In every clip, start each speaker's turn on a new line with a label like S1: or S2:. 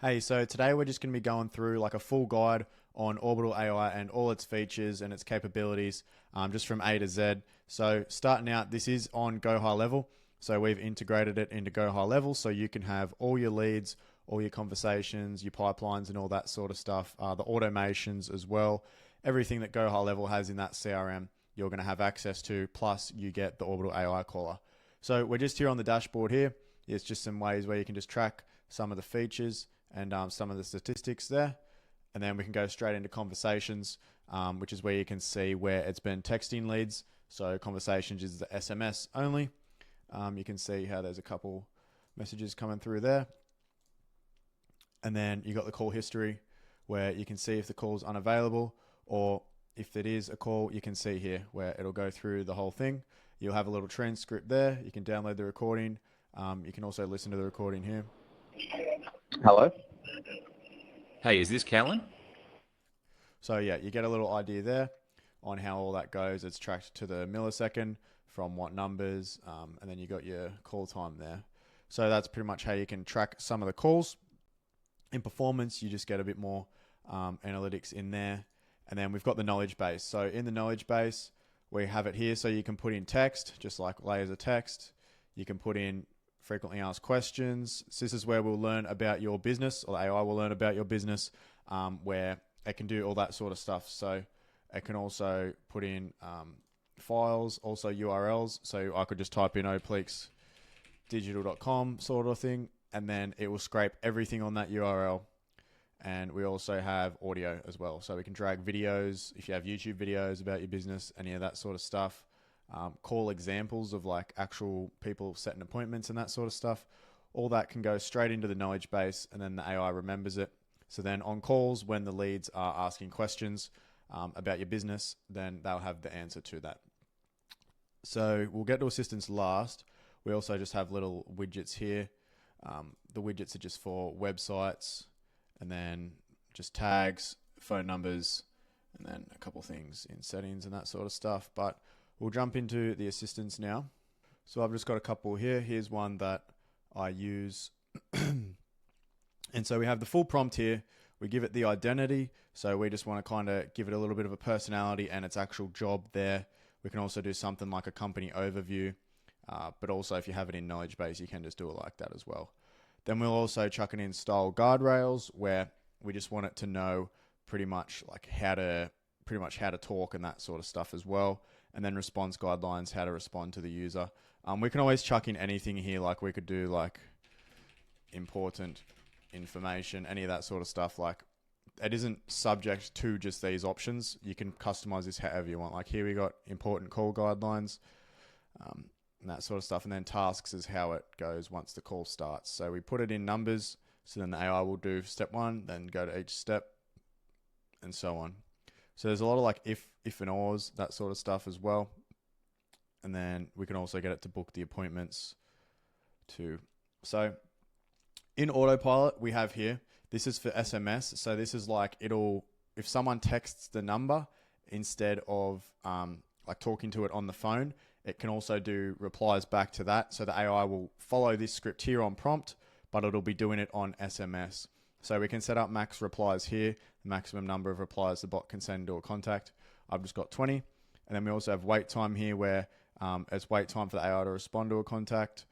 S1: Hey, so today we're just going to be going through like a full guide on Orbital AI and all its features and its capabilities, just from A to Z. So starting out, this is on Go High Level. So we've integrated it into Go High Level so you can have all your leads, all your conversations, your pipelines and all that sort of stuff, the automations as well. Everything that Go High Level has in that CRM, you're going to have access to, plus you get the Orbital AI caller. So we're just here on the dashboard here. It's just some ways where you can just track some of the features and some of the statistics there. And then we can go straight into conversations, which is where you can see where it's been texting leads. So conversations is the SMS only. You can see how there's a couple messages coming through there. And then you got the call history where you can see if the call's unavailable, or if it is a call, you can see here where it'll go through the whole thing. You'll have a little transcript there. You can download the recording. You can also listen to the recording here.
S2: Hello?
S3: Hey, is this Callan?
S1: So yeah, you get a little idea there on how all that goes. It's tracked to the millisecond from what numbers, and then you got your call time there. So that's pretty much how you can track some of the calls. In performance, you just get a bit more analytics in there. And then we've got the knowledge base. So in the knowledge base, we have it here so you can put in text, just like layers of text. You can put in frequently asked questions. So this is where we'll learn about your business, or the AI will learn about your business, where it can do all that sort of stuff. So it can also put in files, also URLs. So I could just type in oplexedigital.com sort of thing, and then it will scrape everything on that URL. And we also have audio as well. So we can drag videos, if you have YouTube videos about your business, any of that sort of stuff. Call examples of like actual people setting appointments and that sort of stuff. All that can go straight into the knowledge base, and then the AI remembers it. So then on calls, when the leads are asking questions about your business, then they'll have the answer to that. So we'll get to assistance last. We also just have little widgets here. The widgets are just for websites, and then just tags, phone numbers, and then a couple things in settings and that sort of stuff. But we'll jump into the assistants now. So I've just got a couple here. Here's one that I use. And so we have the full prompt here. We give it the identity. So we just want to kind of give it a little bit of a personality and its actual job there. We can also do something like a company overview. But also if you have it in knowledge base, you can just do it like that as well. Then we'll also chuck it in style guardrails, where we just want it to know pretty much how to talk and that sort of stuff as well. And then response guidelines, how to respond to the user. We can always chuck in anything here, like we could do like important information, any of that sort of stuff. Like it isn't subject to just these options. You can customize this however you want. Like here we got important call guidelines, and that sort of stuff. And then tasks is how it goes once the call starts. So we put it in numbers. So then the AI will do step one, then go to each step, and so on. So there's a lot of like if and ors, that sort of stuff as well. And then we can also get it to book the appointments too. So in autopilot, we have here, this is for SMS. So this is like if someone texts the number instead of like talking to it on the phone, it can also do replies back to that. So the AI will follow this script here on prompt, but it'll be doing it on SMS. So we can set up max replies here, the maximum number of replies the bot can send to a contact. I've just got 20. And then we also have wait time here, where it's wait time for the AI to respond to a contact,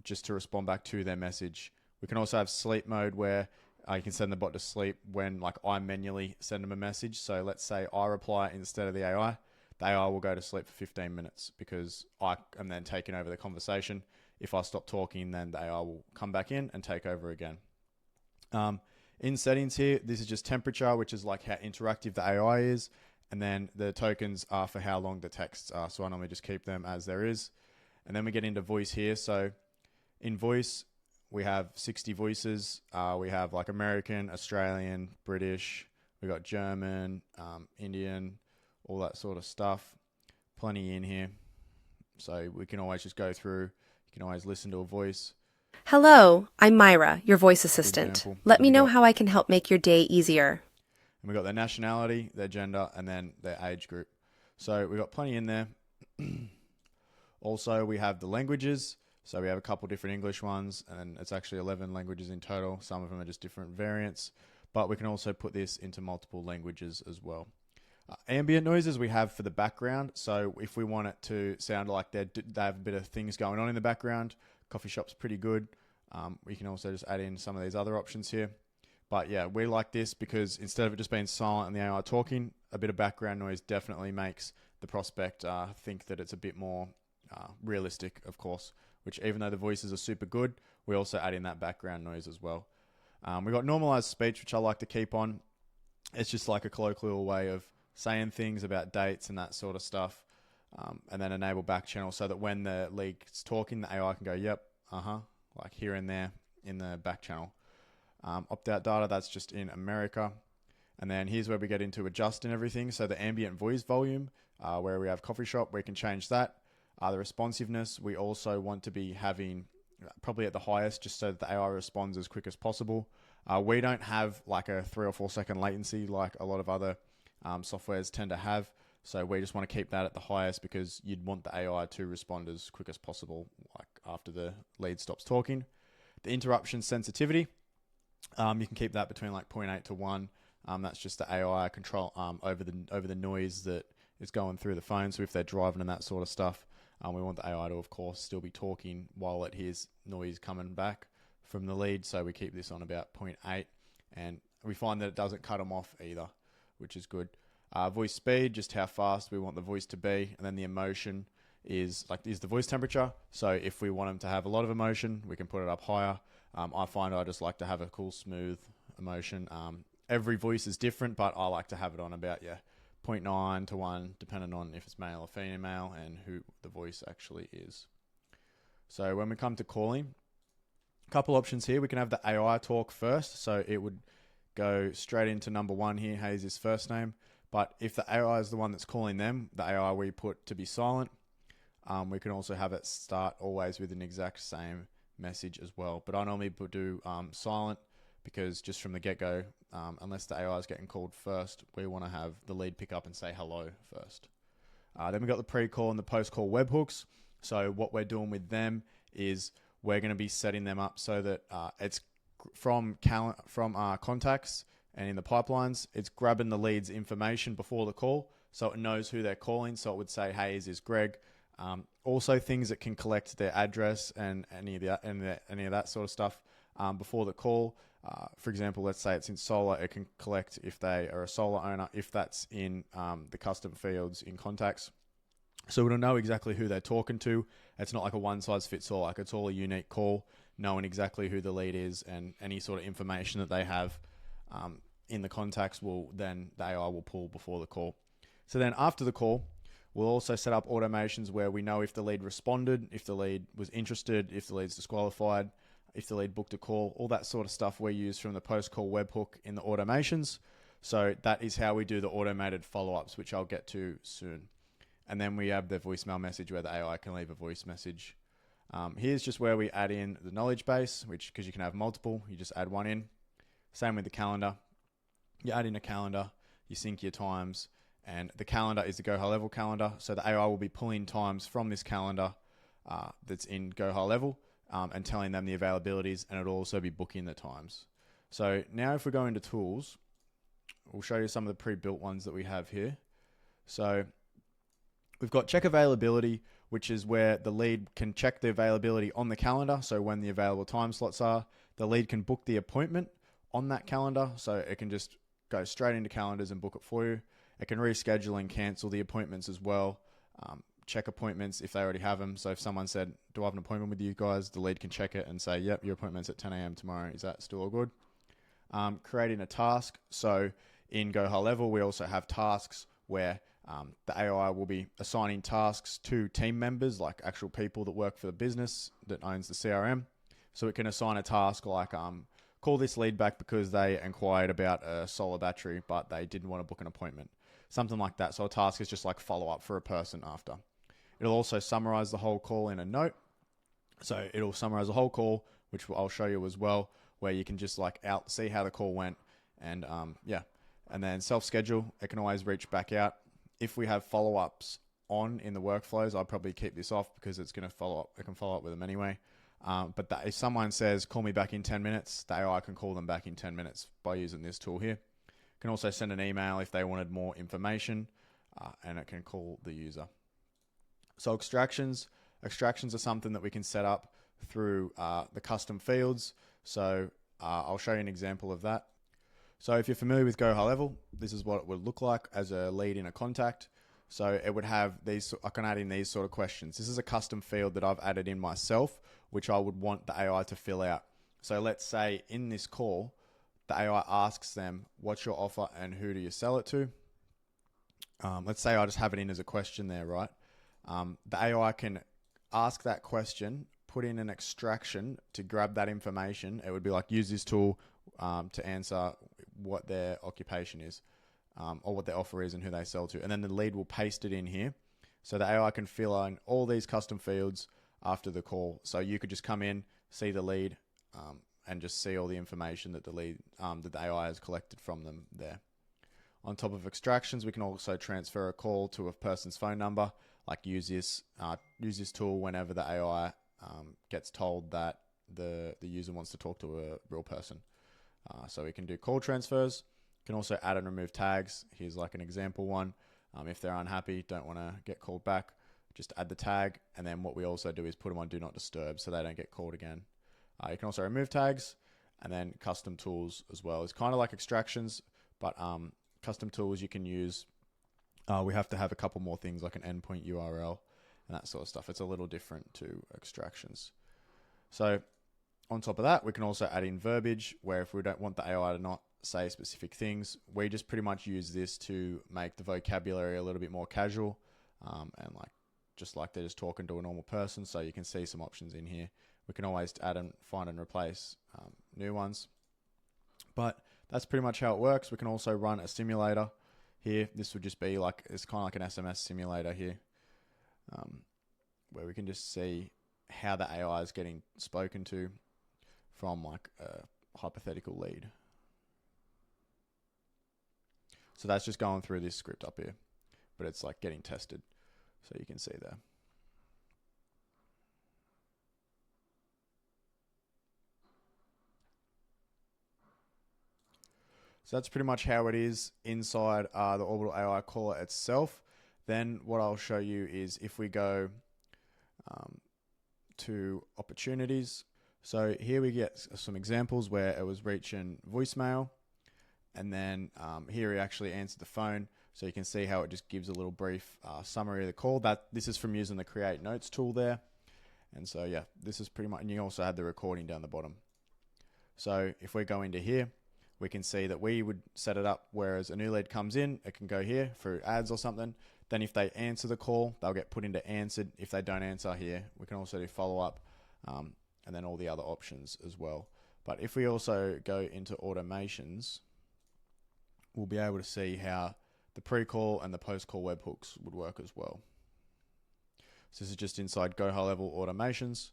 S1: just to respond back to their message. We can also have sleep mode, where you can send the bot to sleep when like I manually send them a message. So let's say I reply instead of the AI. The AI will go to sleep for 15 minutes because I am then taking over the conversation. If I stop talking, then the AI will come back in and take over again. In settings here, this is just temperature, which is like how interactive the AI is. And then the tokens are for how long the texts are. So I normally just keep them as there is. And then we get into voice here. So in voice, we have 60 voices. We have like American, Australian, British. We got German, Indian, all that sort of stuff. Plenty in here. So we can always just go through. You can always listen to a voice.
S4: Hello, I'm Myra, your voice assistant.
S1: Example,
S4: Let me
S1: we
S4: know
S1: got-
S4: how I can help make your day easier.
S1: And we got their nationality, their gender, and then their age group. So we got plenty in there. Also, we have the languages. So we have a couple different English ones, and it's actually 11 languages in total. Some of them are just different variants, but we can also put this into multiple languages as well. Ambient noises we have for the background. So if we want it to sound like they have a bit of things going on in the background, coffee shop's pretty good. We can also just add in some of these other options here. But yeah, we like this because instead of it just being silent and the AI talking, a bit of background noise definitely makes the prospect think that it's a bit more realistic, of course, which even though the voices are super good, we also add in that background noise as well. We've got normalized speech, which I like to keep on. It's just like a colloquial way of saying things about dates and that sort of stuff. And then enable back channel so that when the lead's talking, the AI can go, yep, like here and there in the back channel. Opt-out data, that's just in America. And then here's where we get into adjusting everything. So the ambient voice volume, where we have coffee shop, we can change that. The responsiveness, we also want to be having probably at the highest, just so that the AI responds as quick as possible. We don't have like a 3 or 4 second latency like a lot of other softwares tend to have. So we just want to keep that at the highest because you'd want the AI to respond as quick as possible, like after the lead stops talking. The interruption sensitivity, you can keep that between like 0.8 to 1. That's just the AI control over the noise that is going through the phone. So if they're driving and that sort of stuff, we want the AI to, of course, still be talking while it hears noise coming back from the lead. So we keep this on about 0.8, and we find that it doesn't cut them off either, which is good. Voice speed, just how fast we want the voice to be, and then the emotion is the voice temperature. So if we want them to have a lot of emotion, we can put it up higher. I find I just like to have a cool, smooth emotion. Every voice is different, but I like to have it on about 0.9 to 1, depending on if it's male or female and who the voice actually is. So when we come to calling, a couple options here. We can have the AI talk first, so it would go straight into number 1 here. Hey is his first name. But if the AI is the one that's calling them, the AI we put to be silent. We can also have it start always with an exact same message as well. But I normally do silent because just from the get-go, unless the AI is getting called first, we want to have the lead pick up and say hello first. Then we've got the pre-call and the post-call webhooks. So what we're doing with them is we're going to be setting them up so that it's from contacts and in the pipelines, it's grabbing the lead's information before the call, so it knows who they're calling. So it would say, "Hey, is this Greg?" Also, things that can collect their address and any of that sort of stuff before the call. For example, let's say it's in solar, it can collect if they are a solar owner, if that's in the custom fields in contacts. So it'll know exactly who they're talking to. It's not like a one-size-fits-all. Like it's all a unique call, knowing exactly who the lead is and any sort of information that they have in the contacts the AI will pull before the call. So then after the call, we'll also set up automations where we know if the lead responded, if the lead was interested, if the lead's disqualified, if the lead booked a call, all that sort of stuff we use from the post-call webhook in the automations. So that is how we do the automated follow-ups, which I'll get to soon. And then we have the voicemail message where the AI can leave a voice message. Here's just where we add in the knowledge base, which because you can have multiple, you just add one in. Same with the calendar. You add in a calendar, you sync your times, and the calendar is the Go High Level calendar. So the AI will be pulling times from this calendar that's in Go High Level and telling them the availabilities, and it'll also be booking the times. So now if we go into tools, we'll show you some of the pre-built ones that we have here. So we've got check availability, which is where the lead can check the availability on the calendar. So when the available time slots are, the lead can book the appointment on that calendar. So it can just go straight into calendars and book it for you. It can reschedule and cancel the appointments as well. Check appointments if they already have them. So if someone said, "Do I have an appointment with you guys?" the lead can check it and say, "Yep, your appointment's at 10 a.m. tomorrow. Is that still all good?" Creating a task. So in Go High Level, we also have tasks where the AI will be assigning tasks to team members, like actual people that work for the business that owns the CRM. So it can assign a task like call this lead back because they inquired about a solar battery, but they didn't want to book an appointment. Something like that. So a task is just like follow up for a person after. It'll also summarize the whole call in a note. So it'll summarize the whole call, which I'll show you as well, where you can just like see how the call went. And and then self-schedule, it can always reach back out. If we have follow-ups on in the workflows, I'd probably keep this off because it's going to follow up. It can follow up with them anyway. But if someone says, call me back in 10 minutes, the AI can call them back in 10 minutes by using this tool here. Can also send an email if they wanted more information, and it can call the user. So extractions are something that we can set up through the custom fields. So I'll show you an example of that. So if you're familiar with Go High Level, this is what it would look like as a lead in a contact. So it would have these, I can add in these sort of questions. This is a custom field that I've added in myself, which I would want the AI to fill out. So let's say in this call, the AI asks them, what's your offer and who do you sell it to? Let's say I just have it in as a question there, right? The AI can ask that question, put in an extraction to grab that information. It would be like, use this tool to answer what their occupation is, or what their offer is and who they sell to. And then the lead will paste it in here. So the AI can fill in all these custom fields after the call. So you could just come in, see the lead, and just see all the information that the AI has collected from them there. On top of extractions, we can also transfer a call to a person's phone number, like use this tool whenever the AI gets told that the user wants to talk to a real person. So we can do call transfers. Can also add and remove tags. Here's like an example one. If they're unhappy, don't want to get called back, just add the tag. And then what we also do is put them on do not disturb so they don't get called again. You can also remove tags, and then custom tools as well. It's kind of like extractions, but custom tools you can use. We have to have a couple more things like an endpoint URL and that sort of stuff. It's a little different to extractions. So on top of that, we can also add in verbiage where if we don't want the AI to not say specific things, we just pretty much use this to make the vocabulary a little bit more casual, and just like they're just talking to a normal person. So you can see some options in here. We can always add and find and replace new ones. But that's pretty much how it works. We can also run a simulator here. This would just be like, it's kind of like an SMS simulator here, where we can just see how the AI is getting spoken to from like a hypothetical lead. So that's just going through this script up here, but it's like getting tested. So you can see there. So that's pretty much how it is inside the Orbitel AI caller itself. Then what I'll show you is if we go to opportunities. So here we get some examples where it was reaching voicemail, and then here he actually answered the phone. So you can see how it just gives a little brief summary of the call. This is from using the Create Notes tool there. And so yeah, this is pretty much, and you also had the recording down the bottom. So if we go into here, we can see that we would set it up, whereas a new lead comes in, it can go here for ads or something. Then if they answer the call, they'll get put into answered. If they don't answer here, we can also do follow up, and then all the other options as well. But if we also go into automations, we'll be able to see how the pre-call and the post-call webhooks would work as well. So this is just inside Go High Level automations.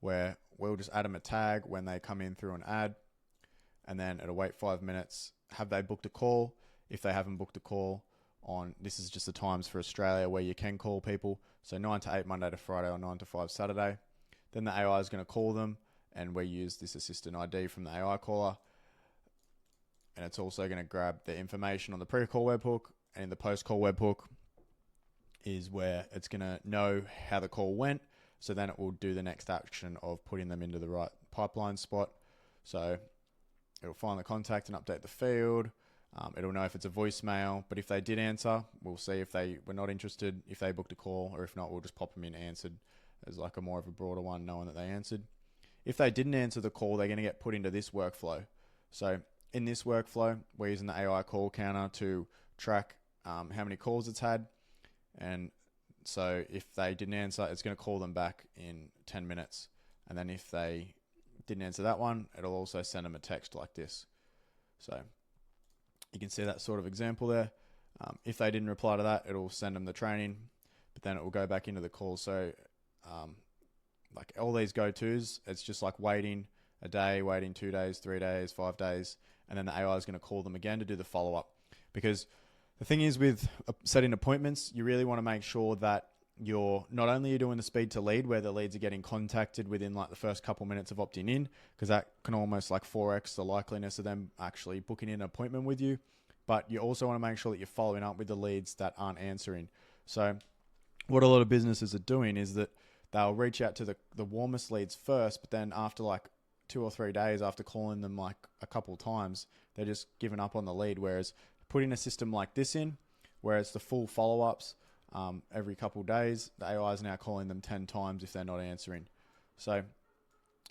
S1: Where we'll just add them a tag when they come in through an ad, and then it'll wait 5 minutes. Have they booked a call? If they haven't booked a call this is just the times for Australia where you can call people. So 9 to 8 Monday to Friday or 9 to 5 Saturday. Then the AI is going to call them, and we use this assistant ID from the AI caller. And it's also going to grab the information on the pre-call webhook, and in the post-call webhook is where it's going to know how the call went. So then it will do the next action of putting them into the right pipeline spot. So it'll find the contact and update the field. It'll know if it's a voicemail, but if they did answer, we'll see if they were not interested, if they booked a call, or if not, we'll just pop them in answered as like a more of a broader one, knowing that they answered. If they didn't answer the call, they're going to get put into this workflow. So in this workflow, we're using the AI call counter to track how many calls it's had. And so if they didn't answer, it's going to call them back in 10 minutes. And then if they didn't answer that one, it'll also send them a text like this. So you can see that sort of example there. If they didn't reply to that, it'll send them the training, but then it will go back into the call. So like all these go-tos, it's just like waiting a day, waiting 2 days, 3 days, 5 days, and then the AI is going to call them again to do the follow-up. Because the thing is with setting appointments, you really want to make sure that you're not only you're doing the speed to lead, where the leads are getting contacted within like the first couple minutes of opting in, because that can almost like 4x the likeliness of them actually booking in an appointment with you. But you also want to make sure that you're following up with the leads that aren't answering. So what a lot of businesses are doing is that they'll reach out to the warmest leads first, but then after like 2 or 3 days after calling them like a couple times, they're just giving up on the lead. Whereas putting a system like this in, where it's the full follow-ups every couple days, the AI is now calling them 10 times if they're not answering. So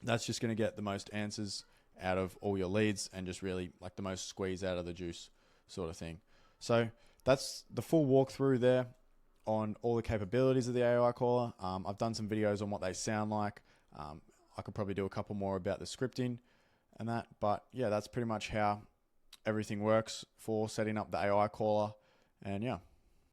S1: that's just going to get the most answers out of all your leads and just really like the most squeeze out of the juice sort of thing. So that's the full walkthrough there on all the capabilities of the AI caller. I've done some videos on what they sound like. I could probably do a couple more about the scripting and that, but yeah, that's pretty much how everything works for setting up the AI caller. And yeah.